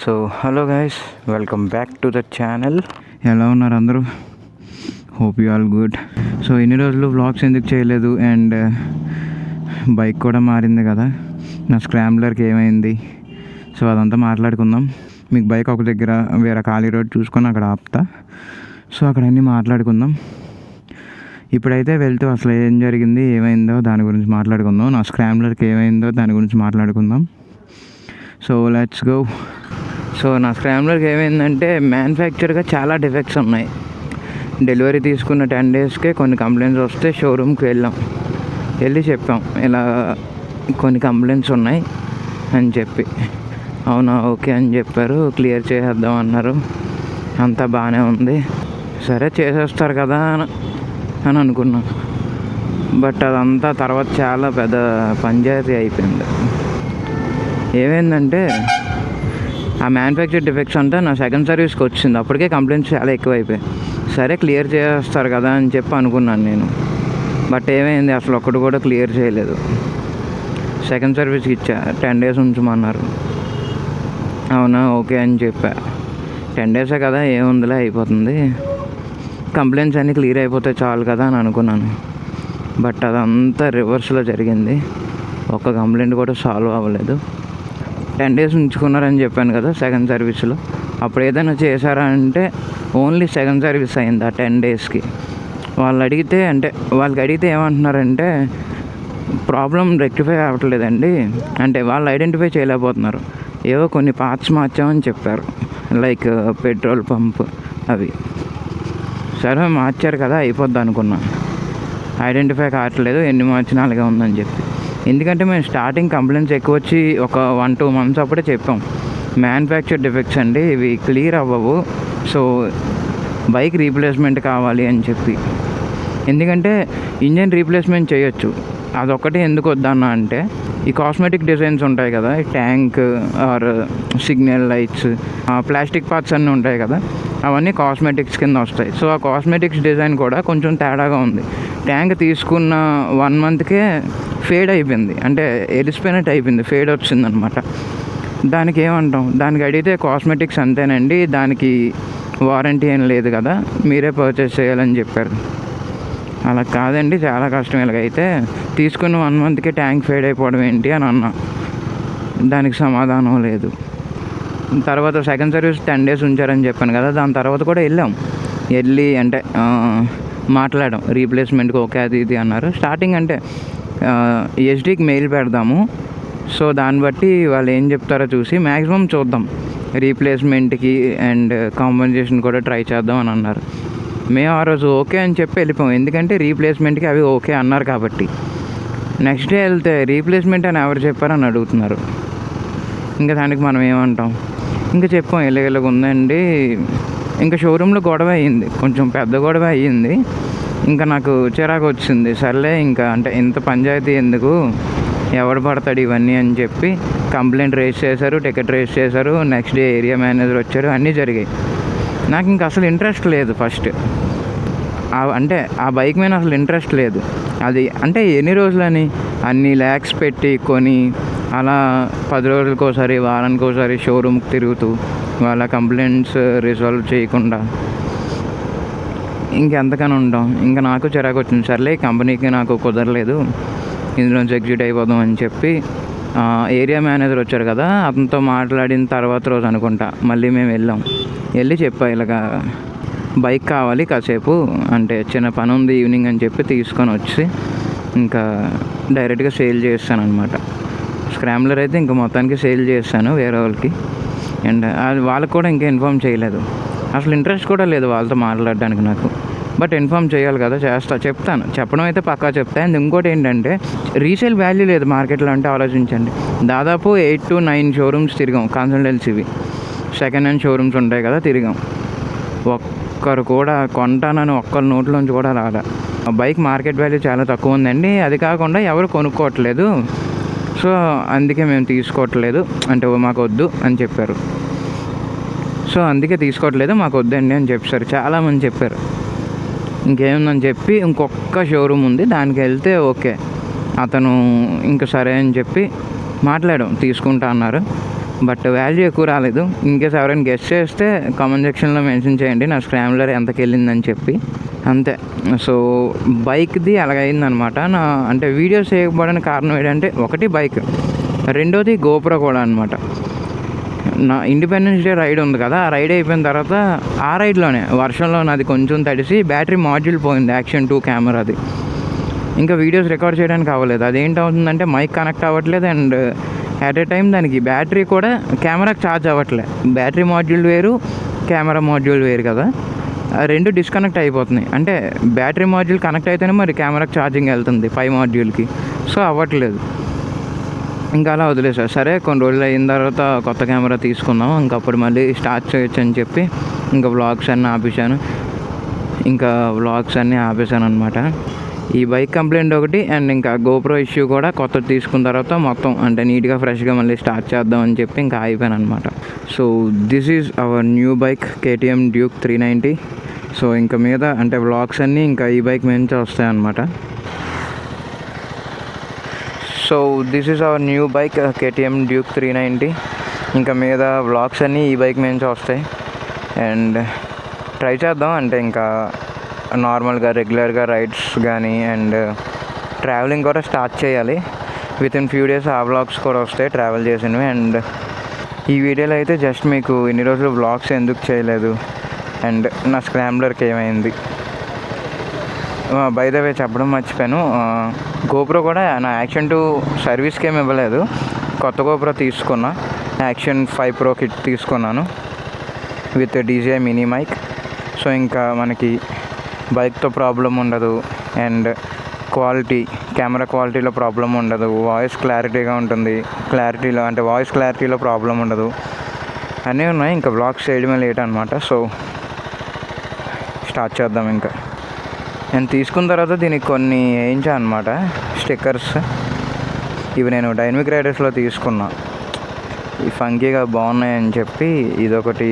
So hello guys, welcome back to the channel. ఎలా ఉన్నారు అందరూ? Hope you all good. So ఇన్ని రోజులు వ్లాగ్స్ ఎందుకు చేయలేదు, అండ్ బైక్ కూడా మారింది కదా, నా స్క్రాంబ్లర్కి ఏమైంది, సో అదంతా మాట్లాడుకుందాం. మీకు బైక్ ఒక దగ్గర వేరే ఖాళీ రోడ్ చూసుకొని అక్కడ ఆపుతా, సో అక్కడ అన్నీ మాట్లాడుకుందాం. ఇప్పుడైతే వెళ్తూ అసలు ఏం జరిగింది, ఏమైందో దాని గురించి మాట్లాడుకుందాం. నా స్క్రాంబ్లర్కి ఏమైందో దాని గురించి మాట్లాడుకుందాం. So let's go. సో నా స్క్రాంబ్లర్కి ఏమైందంటే, మ్యానుఫ్యాక్చర్గా చాలా డిఫెక్ట్స్ ఉన్నాయి. డెలివరీ తీసుకున్న 10 daysకే కొన్ని కంప్లైంట్స్ వస్తే షోరూమ్కి వెళ్ళి చెప్పాం, ఇలా కొన్ని కంప్లైంట్స్ ఉన్నాయి అని చెప్పి. అవునా, ఓకే అని చెప్పారు, క్లియర్ చేసేద్దాం అన్నారు. అంతా బాగానే ఉంది, సరే చేసేస్తారు కదా అని అనుకున్నాం. బట్ అదంతా తర్వాత చాలా పెద్ద పంచాయతీ అయిపోయింది. ఏమైందంటే, ఆ మ్యానుఫ్యాక్చర్ డిఫెక్ట్స్ అంతా నా సెకండ్ సర్వీస్కి వచ్చింది. అప్పటికే కంప్లైంట్స్ చాలా ఎక్కువైపోయాయి. సరే క్లియర్ చేస్తారు కదా అని చెప్పి అనుకున్నాను నేను. బట్ ఏమైంది, అసలు ఒక్కటి కూడా క్లియర్ చేయలేదు. సెకండ్ సర్వీస్కి ఇచ్చా, 10 days ఉంచమన్నారు. అవునా, ఓకే అని చెప్పా. 10 days కదా, ఏముందిలే, అయిపోతుంది, కంప్లైంట్స్ అన్నీ క్లియర్ అయిపోతే చాలు కదా అని అనుకున్నాను. బట్ అదంతా రివర్స్లో జరిగింది. ఒక్క కంప్లైంట్ కూడా సాల్వ్ అవ్వలేదు. 10 days ఉంచుకున్నారని చెప్పాను కదా సెకండ్ సర్వీస్లో. అప్పుడు ఏదైనా చేశారా అంటే, ఓన్లీ సెకండ్ సర్వీస్ అయింది ఆ 10 daysకి. వాళ్ళకి అడిగితే ఏమంటున్నారంటే, ప్రాబ్లం రెక్టిఫై అవ్వట్లేదండి అంటే, వాళ్ళు ఐడెంటిఫై చేయలేకపోతున్నారు. ఏవో కొన్ని పార్ట్స్ మార్చామని చెప్పారు, లైక్ పెట్రోల్ పంప్ అవి. సరే మార్చారు కదా, అయిపోద్ది అనుకున్నా. ఐడెంటిఫై కావట్లేదు, ఎన్ని మార్చినా అలాగే ఉందని చెప్పి. ఎందుకంటే మేము స్టార్టింగ్ కంప్లైంట్స్ ఎక్కువ వచ్చి ఒక 1-2 months అప్పుడే చెప్పాం, మ్యానుఫ్యాక్చర్ డిఫెక్ట్స్ అండి, ఇవి క్లియర్ అవ్వవు, సో బైక్ రీప్లేస్మెంట్ కావాలి అని చెప్పి. ఎందుకంటే ఇంజన్ రీప్లేస్మెంట్ చేయొచ్చు, అదొక్కటి ఎందుకు వద్దన్నా అంటే, ఈ కాస్మెటిక్ డిజైన్స్ ఉంటాయి కదా, tank are signal lights, plastic parts అన్నీ ఉంటాయి కదా, అవన్నీ కాస్మెటిక్స్ కింద వస్తాయి. సో ఆ కాస్మెటిక్స్ డిజైన్ కూడా కొంచెం తేడాగా ఉంది. ట్యాంక్ తీసుకున్న 1 monthకే ఫేడ్ అయిపోయింది, అంటే ఎలిసిపోయినట్టు అయిపోయింది, ఫేడ్ వచ్చిందనమాట. దానికి ఏమంటాం, దానికి అడిగితే కాస్మెటిక్స్ అంతేనండి, దానికి వారంటీ ఏం లేదు కదా, మీరే పర్చేస్ చేయాలని చెప్పారు. అలా కాదండి, చాలా కష్టం, ఇలాగైతే తీసుకున్న 1 monthకే ట్యాంక్ ఫేడ్ అయిపోవడం ఏంటి అని అన్నా. దానికి సమాధానం లేదు. తర్వాత సెకండ్ సర్వీస్ 10 days ఉంచారని చెప్పాను కదా, దాని తర్వాత కూడా వెళ్ళి అంటే మాట్లాడాం, రీప్లేస్మెంట్కి ఓకే అది ఇది అన్నారు. స్టార్టింగ్ అంటే ఎస్డీకి మెయిల్ పెడదాము, సో దాన్ని బట్టి వాళ్ళు ఏం చెప్తారో చూసి మ్యాక్సిమం చూద్దాం, రీప్లేస్మెంట్కి అండ్ కాంపెన్సేషన్ కూడా ట్రై చేద్దాం అని అన్నారు. మేము ఆ రోజు ఓకే అని చెప్పి వెళ్ళిపోయాం, ఎందుకంటే రీప్లేస్మెంట్కి అవి ఓకే అన్నారు కాబట్టి. నెక్స్ట్ డే వెళ్తే రీప్లేస్మెంట్ అని ఎవరు చెప్పారని అడుగుతున్నారు. ఇంకా దానికి మనం ఏమంటాం, ఇంకా చెప్పాం ఇలాగ ఉందండి. ఇంకా షోరూంలో గొడవ అయ్యింది, కొంచెం పెద్ద గొడవ అయ్యింది. ఇంకా నాకు చిరాకు వచ్చింది, సర్లే ఇంకా అంటే ఇంత పంచాయతీ ఎందుకు, ఎవడు పడతాడు ఇవన్నీ అని చెప్పి కంప్లైంట్ రేస్ చేశారు, టికెట్ రేస్ చేశారు. నెక్స్ట్ డే ఏరియా మేనేజర్ వచ్చారు, అన్నీ జరిగాయి. నాకు ఇంకా అసలు ఇంట్రెస్ట్ లేదు ఫస్ట్, అంటే ఆ బైక్ మీద అసలు ఇంట్రెస్ట్ లేదు. అది అంటే ఎన్ని రోజులని అన్ని ల్యాక్స్ పెట్టి కొని అలా 10 రోజులకోసారి, వారానికోసారి షోరూమ్కి తిరుగుతూ వాళ్ళ కంప్లైంట్స్ రిజాల్వ్ చేయకుండా ఇంకెంతకని ఉంటాం. ఇంకా నాకు చిరాకు వచ్చింది, సర్లే కంపెనీకి నాకు కుదరలేదు, ఇందులోంచి ఎగ్జిట్ అయిపోదాం అని చెప్పి ఏరియా మేనేజర్ వచ్చారు కదా, అతనితో మాట్లాడిన తర్వాత రోజు అనుకుంటా మళ్ళీ మేము వెళ్ళి చెప్పా, ఇలాగా బైక్ కావాలి కాసేపు, అంటే చిన్న పని ఉంది ఈవినింగ్ అని చెప్పి తీసుకొని వచ్చి ఇంకా డైరెక్ట్గా సేల్ చేస్తాను అనమాట. స్క్రాంబ్లర్ అయితే ఇంకా మొత్తానికి సేల్ చేస్తాను వేరే వాళ్ళకి, అండ్ అది వాళ్ళకి కూడా ఇంకా ఇన్ఫామ్ చేయలేదు. అసలు ఇంట్రెస్ట్ కూడా లేదు వాళ్ళతో మాట్లాడడానికి నాకు. బట్ ఇన్ఫామ్ చేయాలి కదా, చెప్తాను, చెప్పడం అయితే పక్కా చెప్తాను. అండ్ ఇంకోటి ఏంటంటే, రీసేల్ వాల్యూ లేదు మార్కెట్లో అంటే ఆలోచించండి. దాదాపు 8-9 షోరూమ్స్ తిరిగాం, కన్సల్టెన్సీవి సెకండ్ హ్యాండ్ షోరూమ్స్ ఉంటాయి కదా, తిరిగాం. ఒక్కరు కూడా కొంటానని ఒక్కరి నోట్లోంచి కూడా రాలే. బైక్ మార్కెట్ వాల్యూ చాలా తక్కువ ఉందండి, అది కాకుండా ఎవరు కొనుక్కోవట్లేదు, సో అందుకే మేము తీసుకోవట్లేదు, అంటే మాకు వద్దు అని చెప్పారు. సో అందుకే తీసుకోవట్లేదు, మాకు వద్దండి అని చెప్పారు, చాలామంది చెప్పారు. ఇంకేముందని చెప్పి ఇంకొక షోరూమ్ ఉంది, దానికి వెళ్తే ఓకే, అతను ఇంకా సరే అని చెప్పి మాట్లాడాం, తీసుకుంటా అన్నారు. బట్ వాల్యూ ఎక్కువ రాలేదు. ఇన్కేస్ ఎవరైనా గెస్ట్ చేస్తే కామెంట్ సెక్షన్లో మెన్షన్ చేయండి నా స్క్రాంబ్లర్ ఎంతకి వెళ్ళిందని చెప్పి. అంతే. సో బైక్ది అలాగైందనమాట. నా అంటే వీడియోస్ చేయకపోవడానికి కారణం ఏంటంటే ఒకటి బైక్, రెండోది గోప్రో కూడా అనమాట. నా ఇండిపెండెన్స్ డే రైడ్ ఉంది కదా, ఆ రైడ్ అయిపోయిన తర్వాత ఆ రైడ్లోనే వర్షంలో నాది కొంచెం తడిసి బ్యాటరీ మాడ్యూల్ పోయింది, యాక్షన్ 2 కెమెరాది. ఇంకా వీడియోస్ రికార్డ్ చేయడానికి అవ్వలేదు. అదేంటవుతుందంటే మైక్ కనెక్ట్ అవ్వట్లేదు అండ్ అట్ ఏ టైం దానికి బ్యాటరీ కూడా కెమెరాకి ఛార్జ్ అవ్వట్లేదు. బ్యాటరీ మాడ్యూల్ వేరు, కెమెరా మాడ్యూల్ వేరు కదా, రెండు డిస్కనెక్ట్ అయిపోతున్నాయి. అంటే బ్యాటరీ మాడ్యూల్ కనెక్ట్ అయితేనే మరి కెమెరాకి ఛార్జింగ్ వెళ్తుంది పై మాడ్యూల్కి, సో అవ్వట్లేదు. ఇంకా అలా వదిలేసారు. సరే కొన్ని రోజులు అయిన తర్వాత కొత్త కెమెరా తీసుకున్నాం, ఇంకప్పుడు మళ్ళీ స్టార్ట్ చేయొచ్చు అని చెప్పి ఇంకా వ్లాగ్స్ అన్నీ ఆపేసాను అనమాట. ఈ బైక్ కంప్లైంట్ ఒకటి అండ్ ఇంకా గోప్రో ఇష్యూ కూడా కొత్తది తీసుకున్న తర్వాత మొత్తం అంటే నీట్గా ఫ్రెష్గా మళ్ళీ స్టార్ట్ చేద్దామని చెప్పి ఇంకా ఆగిపోయాను అనమాట. So this is our new bike KTM Duke 390. So ఇంకా మీద అంటే వ్లాగ్స్ అన్నీ ఇంకా ఈ బైక్ మీద వస్తాయి అన్నమాట. So this is our new bike KTM Duke 390. ఇంకా మీద వ్లాగ్స్ అన్నీ ఈ బైక్ మీద వస్తాయి అండ్ ట్రై చేద్దాం. అంటే ఇంకా నార్మల్గా రెగ్యులర్గా రైడ్స్ కానీ అండ్ ట్రావెలింగ్ కూడా స్టార్ట్ చేయాలి. వితిన్ ఫ్యూ డేస్ ఆ వ్లాగ్స్ కూడా వస్తాయి ట్రావెల్ చేసినవి. అండ్ ఈ వీడియోలో అయితే జస్ట్ మీకు ఇన్ని రోజులు వ్లాగ్స్ ఎందుకు చేయలేదు అండ్ నా స్క్రాంబ్లర్కి ఏమైంది, బై ద వే చెప్పడం మర్చిపోయాను. గోప్రో కూడా నా యాక్షన్ 2 సర్వీస్కి ఏమి ఇవ్వలేదు. కొత్త గోప్రో తీసుకున్నా, యాక్షన్ 5 Pro కిట్ తీసుకున్నాను with DJI mini mic. So ఇంకా మనకి బైక్తో ప్రాబ్లం ఉండదు అండ్ కెమెరా క్వాలిటీలో ప్రాబ్లం ఉండదు, వాయిస్ క్లారిటీగా ఉంటుంది. వాయిస్ క్లారిటీలో ప్రాబ్లం ఉండదు, అన్నీ ఉన్నాయి. ఇంకా వ్లాగ్స్ చేయడమే లేట్ అనమాట. సో స్టార్ట్ చేద్దాం. ఇంకా నేను తీసుకున్న తర్వాత దీనికి కొన్ని వేయించాను అనమాట స్టిక్కర్స్. ఇవి నేను డైనమిక్ రైడర్స్లో తీసుకున్నా, ఈ ఫంకీగా బాగున్నాయని చెప్పి ఇదొకటి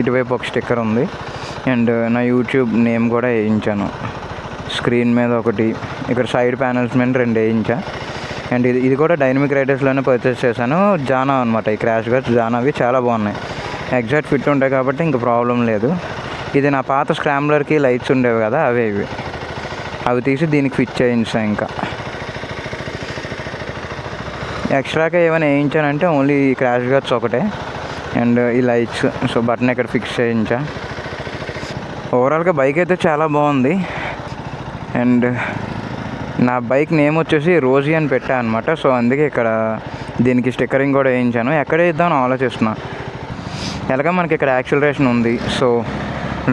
ఇటువైపు ఒక స్టిక్కర్ ఉంది అండ్ నా యూట్యూబ్ నేమ్ కూడా వేయించాను. స్క్రీన్ మీద ఒకటి, ఇక్కడ సైడ్ ప్యానల్స్ మీద 2 వేయించా. అండ్ ఇది కూడా డైనమిక్ రైడర్స్లోనే పర్చేస్ చేశాను. జానా అనమాట, ఈ క్రాష్ గార్డ్స్ జానావి చాలా బాగున్నాయి, ఎగ్జాక్ట్ ఫిట్ ఉంటాయి కాబట్టి ఇంక ప్రాబ్లం లేదు. ఇది నా పాత స్క్రాంబ్లర్కి లైట్స్ ఉండేవి కదా, అవి తీసి దీనికి ఫిట్ చేయించా. ఇంకా ఎక్స్ట్రాగా ఏమైనా వేయించానంటే ఓన్లీ ఈ క్రాష్ గార్డ్స్ ఒకటే అండ్ ఈ లైట్స్. సో బటన్ ఇక్కడ ఫిక్స్ చేయించా. ఓవరాల్గా బైక్ అయితే చాలా బాగుంది అండ్ నా బైక్ నేమ్ వచ్చేసి రోజీ అని పెట్టా అనమాట. సో అందుకే ఇక్కడ దీనికి స్టిక్కరింగ్ కూడా వేయించాను. ఎక్కడ వేద్దామని ఆలోచిస్తున్నా. ఎలాగ మనకి ఇక్కడ యాక్సిలరేషన్ ఉంది, సో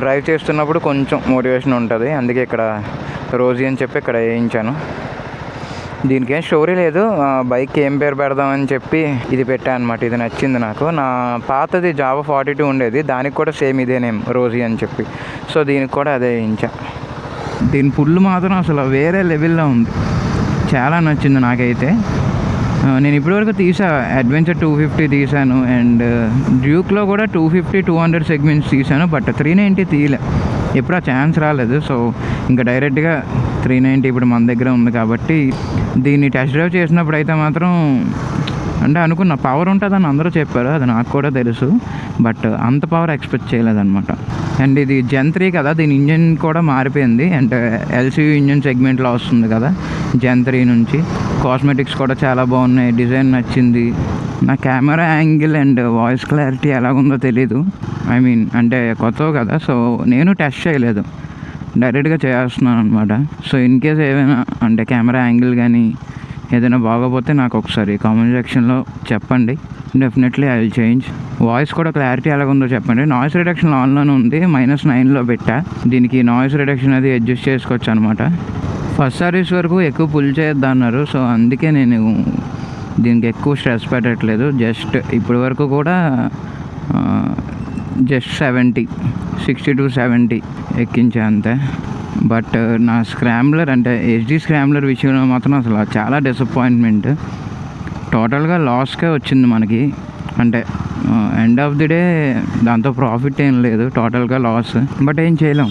డ్రైవ్ చేస్తున్నప్పుడు కొంచెం మోటివేషన్ ఉంటుంది, అందుకే ఇక్కడ రోజీ అని చెప్పి ఇక్కడ వేయించాను. దీనికి ఏం స్టోరీ లేదు, బైక్కి ఏం పేరు పెడదామని చెప్పి ఇది పెట్టాను అనమాట. ఇది నచ్చింది నాకు. నా పాతది Java 42 ఉండేది, దానికి కూడా సేమ్ ఇదే నేమ్ రోజీ అని చెప్పి. సో దీనికి కూడా అదే వేయించా. దీని పుల్లు మాత్రం అసలు వేరే లెవెల్లో ఉంది, చాలా నచ్చింది నాకైతే. నేను ఇప్పటివరకు తీసా అడ్వెంచర్ 250 తీసాను అండ్ డ్యూక్లో కూడా 250, 200 సెగ్మెంట్స్ తీసాను. బట్ 390 తీయలే, ఎప్పుడు ఆ ఛాన్స్ రాలేదు. సో ఇంకా డైరెక్ట్గా 390 ఇప్పుడు మన దగ్గర ఉంది కాబట్టి దీన్ని టెస్ట్ డ్రైవ్ చేసినప్పుడు అయితే మాత్రం అంటే అనుకున్న పవర్ ఉంటుందని అందరూ చెప్పారు, అది నాకు కూడా తెలుసు. బట్ అంత పవర్ ఎక్స్పెక్ట్ చేయలేదన్నమాట. అండ్ ఇది Gen 3 కదా, దీని ఇంజన్ కూడా మారిపోయింది. అంటే LCU ఇంజన్ సెగ్మెంట్లో వస్తుంది కదా Gen 3 నుంచి. కాస్మెటిక్స్ కూడా చాలా బాగున్నాయి, డిజైన్ నచ్చింది. నా camera angle and voice clarity ఎలాగుందో తెలీదు. అంటే కొత్తవి కదా, సో నేను టెస్ట్ చేయలేదు, డైరెక్ట్గా చేస్తున్నాను అనమాట. సో ఇన్ కేస్ ఏమైనా అంటే కెమెరా యాంగిల్ కానీ ఏదైనా బాగోపోతే నాకు ఒకసారి కామెంట్ సెక్షన్లో చెప్పండి, definitely I will change. Voice కూడా క్లారిటీ ఎలాగుందో చెప్పండి. నాయిస్ రిడక్షన్ ఆన్లోనే ఉంది, -9లో పెట్టా. దీనికి నాయిస్ రిడక్షన్ అది అడ్జస్ట్ చేసుకోవచ్చు అనమాట. ఫస్ట్ సర్వీస్ వరకు ఎక్కువ పుల్ చేయొద్దు అన్నారు, సో అందుకే నేను దీనికి ఎక్కువ స్ట్రెస్ పెట్టట్లేదు. జస్ట్ ఇప్పటి వరకు కూడా జస్ట్ 60 to 70 ఎక్కించా అంతే. బట్ నా స్క్రాంబ్లర్ అంటే HD స్క్రాంబ్లర్ విషయంలో మాత్రం అసలు చాలా డిసప్పాయింట్మెంట్. టోటల్గా లాస్కే వచ్చింది మనకి. అంటే ఎండ్ ఆఫ్ ది డే దాంతో ప్రాఫిట్ ఏం లేదు, టోటల్గా లాస్. బట్ ఏం చేయలేం.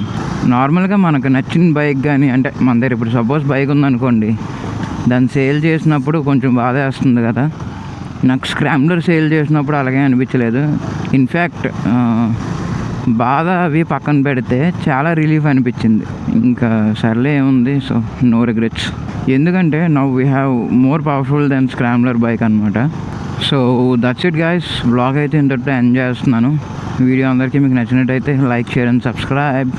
నార్మల్గా మనకు నచ్చిన బైక్ కానీ అంటే మన దగ్గర ఇప్పుడు సపోజ్ బైక్ ఉందనుకోండి, దాన్ని సేల్ చేసినప్పుడు కొంచెం బాధ వేస్తుంది కదా. నాకు స్క్రామ్లర్ సేల్ చేసినప్పుడు అలాగే అనిపించలేదు. ఇన్ఫ్యాక్ట్ బాధ అవి పక్కన పెడితే చాలా రిలీఫ్ అనిపించింది. ఇంకా సర్లే ఏముంది, సో నో రిగ్రెట్స్. ఎందుకంటే now we have more powerful then scrambler bike అనమాట. So that's it guys. Blog అయితే ఇంతటితో ఎంజాయ్ చేస్తున్నాను. వీడియో అందరికీ మీకు నచ్చినట్టయితే లైక్, షేర్ అండ్ సబ్స్క్రైబ్.